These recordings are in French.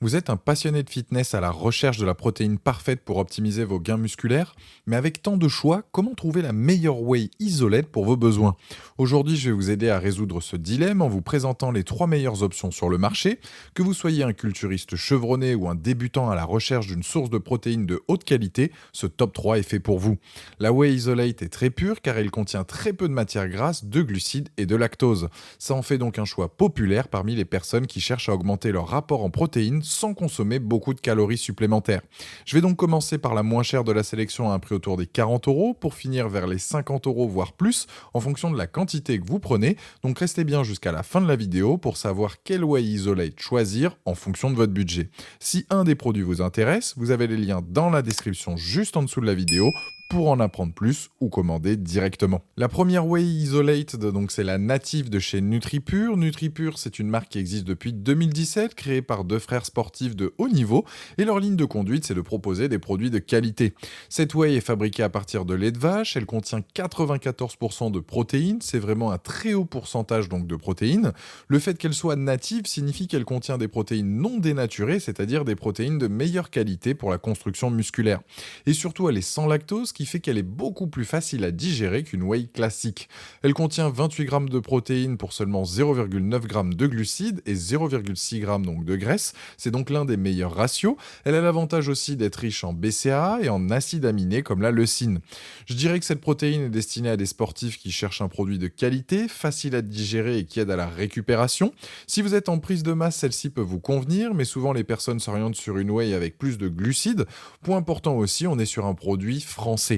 Vous êtes un passionné de fitness à la recherche de la protéine parfaite pour optimiser vos gains musculaires, mais avec tant de choix, comment trouver la meilleure whey isolate pour vos besoins? Aujourd'hui, je vais vous aider à résoudre ce dilemme en vous présentant les 3 meilleures options sur le marché. Que vous soyez un culturiste chevronné ou un débutant à la recherche d'une source de protéines de haute qualité, ce top 3 est fait pour vous. La whey isolate est très pure car elle contient très peu de matières grasses, de glucides et de lactose. Ça en fait donc un choix populaire parmi les personnes qui cherchent à augmenter leur rapport en protéines sans consommer beaucoup de calories supplémentaires. Je vais donc commencer par la moins chère de la sélection à un prix autour des 40 € pour finir vers les 50 € voire plus en fonction de la quantité que vous prenez. Donc restez bien jusqu'à la fin de la vidéo pour savoir quel whey isolate choisir en fonction de votre budget. Si un des produits vous intéresse, vous avez les liens dans la description juste en dessous de la vidéo pour en apprendre plus ou commander directement. La première whey isolate, donc c'est la native de chez NutriPure. NutriPure, c'est une marque qui existe depuis 2017, créée par deux frères sportifs de haut niveau, et leur ligne de conduite, c'est de proposer des produits de qualité. Cette whey est fabriquée à partir de lait de vache, elle contient 94% de protéines, c'est vraiment un très haut pourcentage donc de protéines. Le fait qu'elle soit native signifie qu'elle contient des protéines non dénaturées, c'est-à-dire des protéines de meilleure qualité pour la construction musculaire. Et surtout, elle est sans lactose, qui fait qu'elle est beaucoup plus facile à digérer qu'une whey classique. Elle contient 28 grammes de protéines pour seulement 0,9 grammes de glucides et 0,6 grammes donc de graisse. C'est donc l'un des meilleurs ratios. Elle a l'avantage aussi d'être riche en BCAA et en acides aminés comme la leucine. Je dirais que cette protéine est destinée à des sportifs qui cherchent un produit de qualité, facile à digérer et qui aide à la récupération. Si vous êtes en prise de masse, celle-ci peut vous convenir, mais souvent les personnes s'orientent sur une whey avec plus de glucides. Point important aussi, on est sur un produit français.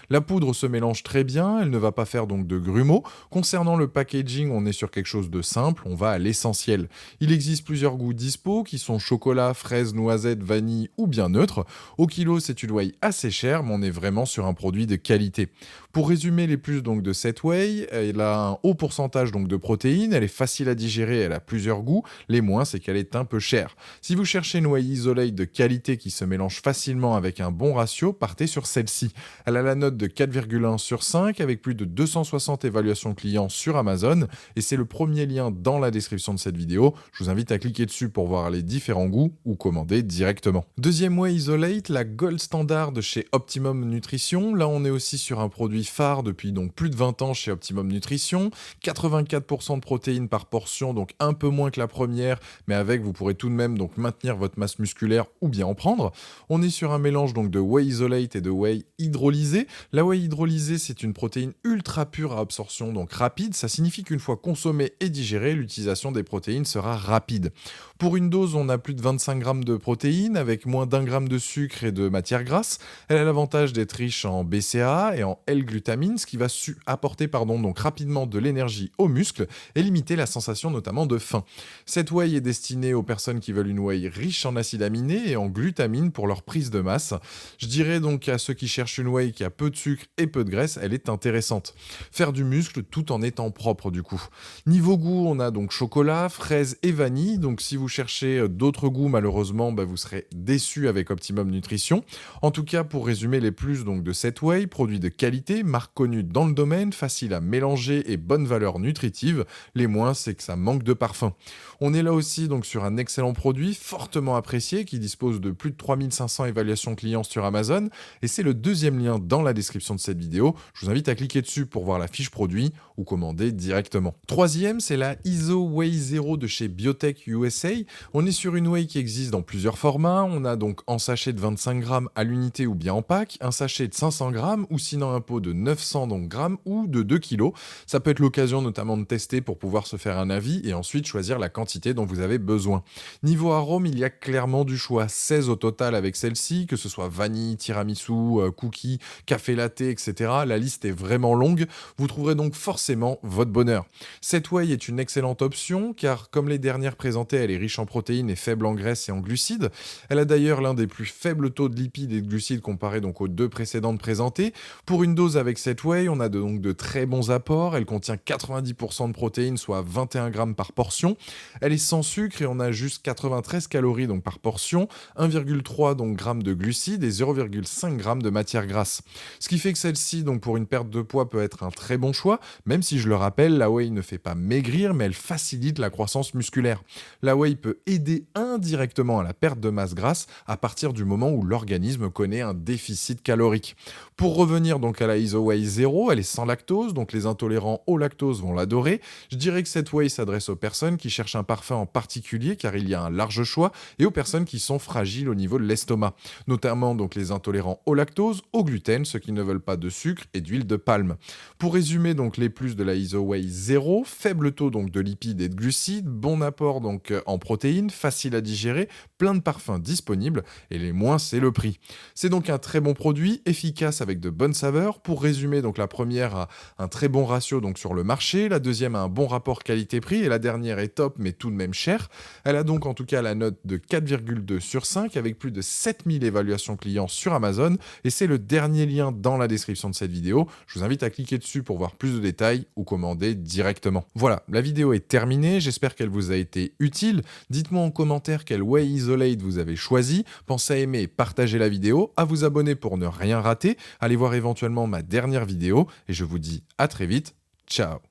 La poudre se mélange très bien, elle ne va pas faire donc de grumeaux. Concernant le packaging, on est sur quelque chose de simple, on va à l'essentiel. Il existe plusieurs goûts dispo qui sont chocolat, fraise, noisette, vanille ou bien neutre. Au kilo, c'est une whey assez chère, mais on est vraiment sur un produit de qualité. Pour résumer les plus donc de cette whey, elle a un haut pourcentage donc de protéines, elle est facile à digérer, elle a plusieurs goûts. Les moins, c'est qu'elle est un peu chère. Si vous cherchez une whey isolate de qualité qui se mélange facilement avec un bon ratio, partez sur celle-ci. Elle a la note de 4,1 sur 5 avec plus de 260 évaluations clients sur Amazon et c'est le premier lien dans la description de cette vidéo. Je vous invite à cliquer dessus pour voir les différents goûts ou commander directement. Deuxième whey isolate, la Gold Standard de chez Optimum Nutrition. Là, on est aussi sur un produit phare depuis donc plus de 20 ans chez Optimum Nutrition. 84% de protéines par portion, donc un peu moins que la première, mais avec vous pourrez tout de même donc maintenir votre masse musculaire ou bien en prendre. On est sur un mélange donc de whey isolate et de whey hydrolysée. La whey hydrolysée, c'est une protéine ultra pure à absorption, donc rapide. Ça signifie qu'une fois consommée et digérée, l'utilisation des protéines sera rapide. Pour une dose, on a plus de 25 grammes de protéines avec moins d'1 gramme de sucre et de matière grasse. Elle a l'avantage d'être riche en BCAA et en L-glutamine, ce qui va apporter donc rapidement de l'énergie aux muscles et limiter la sensation notamment de faim. Cette whey est destinée aux personnes qui veulent une whey riche en acides aminés et en glutamine pour leur prise de masse. Je dirais donc à ceux qui cherchent une whey qui a peu de sucre et peu de graisse, elle est intéressante. Faire du muscle tout en étant propre du coup. Niveau goût, on a donc chocolat, fraise et vanille. Donc si vous cherchez d'autres goûts, malheureusement, vous serez déçu avec Optimum Nutrition. En tout cas, pour résumer les plus donc de cette whey, produit de qualité, marque connue dans le domaine, facile à mélanger et bonne valeur nutritive. Les moins, c'est que ça manque de parfum. On est là aussi donc sur un excellent produit, fortement apprécié, qui dispose de plus de 3500 évaluations clients sur Amazon. Et c'est le deuxième lien dans la description de cette vidéo. Je vous invite à cliquer dessus pour voir la fiche produit ou commander directement. Troisième, c'est la Iso Whey Zero de chez Biotech USA. On est sur une whey qui existe dans plusieurs formats. On a donc en sachet de 25 grammes à l'unité ou bien en pack, un sachet de 500 grammes ou sinon un pot de 900 grammes ou de 2 kilos. Ça peut être l'occasion notamment de tester pour pouvoir se faire un avis et ensuite choisir la quantité dont vous avez besoin. Niveau arôme, il y a clairement du choix. 16 au total avec celle-ci, que ce soit vanille, tiramisu, cookies, café latte, etc. La liste est vraiment longue. Vous trouverez donc forcément votre bonheur. Cette whey est une excellente option car comme les dernières présentées, elle est riche en protéines et faible en graisse et en glucides. Elle a d'ailleurs l'un des plus faibles taux de lipides et de glucides comparé donc aux deux précédentes présentées. Pour une dose avec cette whey, on a donc de très bons apports. Elle contient 90% de protéines, soit 21 grammes par portion. Elle est sans sucre et on a juste 93 calories donc par portion, 1,3 grammes de glucides et 0,5 grammes de matière grasse. Ce qui fait que celle-ci, donc pour une perte de poids, peut être un très bon choix, même même si je le rappelle, la whey ne fait pas maigrir, mais elle facilite la croissance musculaire. La whey peut aider indirectement à la perte de masse grasse à partir du moment où l'organisme connaît un déficit calorique. Pour revenir donc à la IsoWhey 0, elle est sans lactose, donc les intolérants au lactose vont l'adorer. Je dirais que cette whey s'adresse aux personnes qui cherchent un parfum en particulier, car il y a un large choix, et aux personnes qui sont fragiles au niveau de l'estomac, notamment donc les intolérants au lactose, au gluten, ceux qui ne veulent pas de sucre et d'huile de palme. Pour résumer donc les plus de la IsoWhey 0, faible taux donc de lipides et de glucides, bon apport donc en protéines, facile à digérer, plein de parfums disponibles, et les moins c'est le prix. C'est donc un très bon produit, efficace avec de bonnes saveurs. Pour résumer, donc la première a un très bon ratio donc sur le marché, la deuxième a un bon rapport qualité-prix et la dernière est top mais tout de même chère. Elle a donc en tout cas la note de 4,2 sur 5 avec plus de 7000 évaluations clients sur Amazon et c'est le dernier lien dans la description de cette vidéo. Je vous invite à cliquer dessus pour voir plus de détails ou commander directement. Voilà, la vidéo est terminée, j'espère qu'elle vous a été utile. Dites-moi en commentaire quel Whey Isolate vous avez choisi. Pensez à aimer et partager la vidéo, à vous abonner pour ne rien rater. Allez voir éventuellement ma dernière vidéo et je vous dis à très vite. Ciao.